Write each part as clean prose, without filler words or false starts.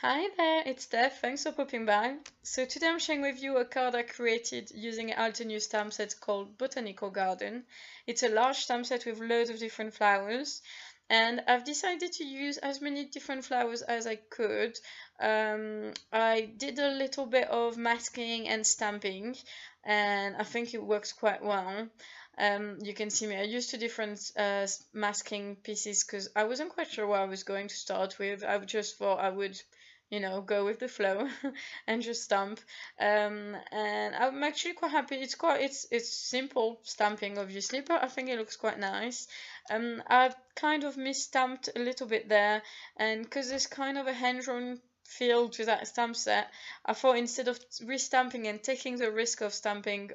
Hi there, it's Steph. Thanks for popping by. So today I'm sharing with you a card I created using an Altenew stamp set called Botanical Garden. It's a large stamp set with loads of different flowers, and I've decided to use as many different flowers as I could. I did a little bit of masking and stamping, and I think it works quite well. You can see me. I used two different masking pieces because I wasn't quite sure what I was going to start with. I just thought I would go with the flow and just stamp. And I'm actually quite happy. It's simple stamping, obviously, but I think it looks quite nice. I've kind of misstamped a little bit there, and because there's kind of a hand-drawn feel to that stamp set, I thought instead of restamping and taking the risk of stamping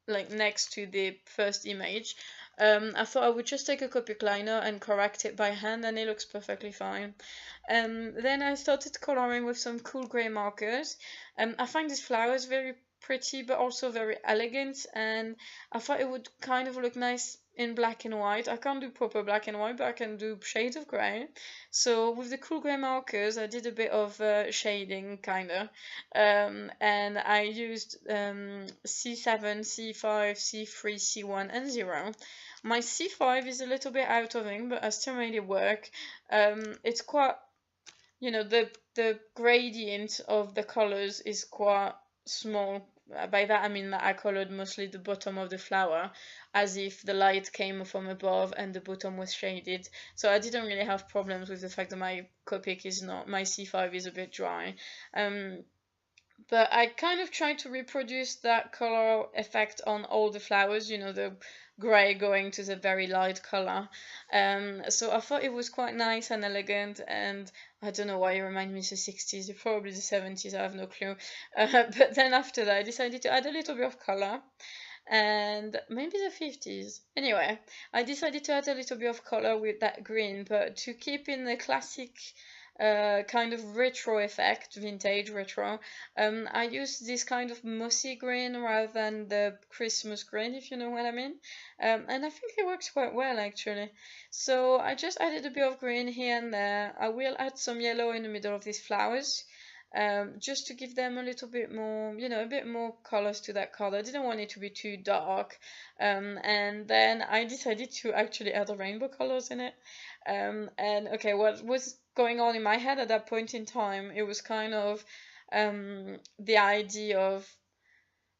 like next to the first image, I thought I would just take a Copic liner and correct it by hand, and it looks perfectly fine. Then I started coloring with some cool grey markers. I find these flowers very pretty but also very elegant, and I thought it would kind of look nice in black and white. I can't do proper black and white, but I can do shades of grey. So with the cool grey markers, I did a bit of shading, kinda, and I used C7, C5, C3, C1, and 0. My C5 is a little bit out of ink, but I still made it work. It's quite, the gradient of the colors is quite small. By that I mean that I colored mostly the bottom of the flower, as if the light came from above and the bottom was shaded. So I didn't really have problems with the fact that my Copic is not, my C5 is a bit dry. But I kind of tried to reproduce that color effect on all the flowers, the gray going to the very light color. So I thought it was quite nice and elegant, and I don't know why it reminded me of the 60s, probably the 70s, I have no clue. But then after that, I decided to add a little bit of color, and maybe the 50s. Anyway, I decided to add a little bit of color with that green, but to keep in the classic kind of retro effect, vintage retro. I used this kind of mossy green rather than the Christmas green, if you know what I mean. And I think it works quite well actually. So I just added a bit of green here and there. I will add some yellow in the middle of these flowers. Just to give them a little bit more, a bit more colors to that color. I didn't want it to be too dark. And then I decided to actually add the rainbow colors in it. And okay, what was going on in my head at that point in time, it was kind of the idea of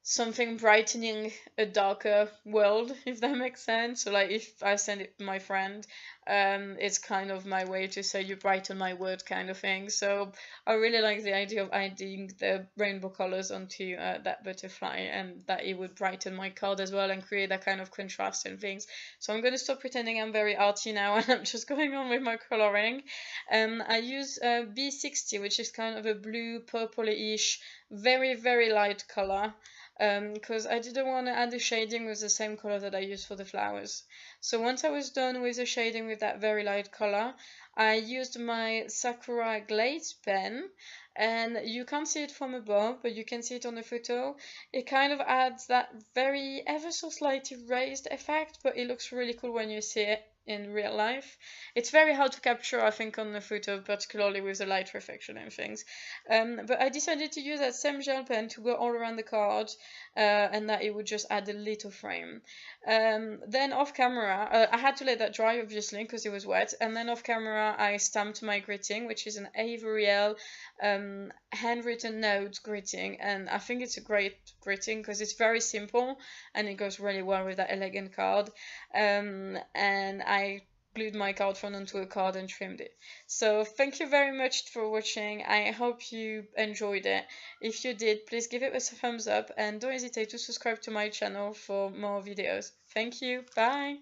something brightening a darker world, if that makes sense. So like if I send it to my friend, it's kind of my way to say you brighten my world kind of thing. So I really like the idea of adding the rainbow colors onto that butterfly, and that it would brighten my card as well and create that kind of contrast and things. So I'm going to stop pretending I'm very arty now and I'm just going on with my coloring. I use B60, which is kind of a blue purple-ish, very light color, because I didn't want to add the shading with the same color that I used for the flowers. So once I was done with the shading with that very light color, I used my Sakura Glaze pen, and you can't see it from above, but you can see it on the photo. It kind of adds that very ever so slightly raised effect, but it looks really cool when you see it in real life. It's very hard to capture, I think, on the photo, particularly with the light reflection and things. But I decided to use that same gel pen to go all around the card, and that it would just add a little frame. Then off camera, I had to let that dry, obviously, because it was wet. And then off camera, I stamped my greeting, which is an Averiel handwritten note greeting, and I think it's a great greeting because it's very simple and it goes really well with that elegant card. And I glued my card front onto a card and trimmed it. So thank you very much for watching. I hope you enjoyed it. If you did, please give it a thumbs up and don't hesitate to subscribe to my channel for more videos. Thank you. Bye.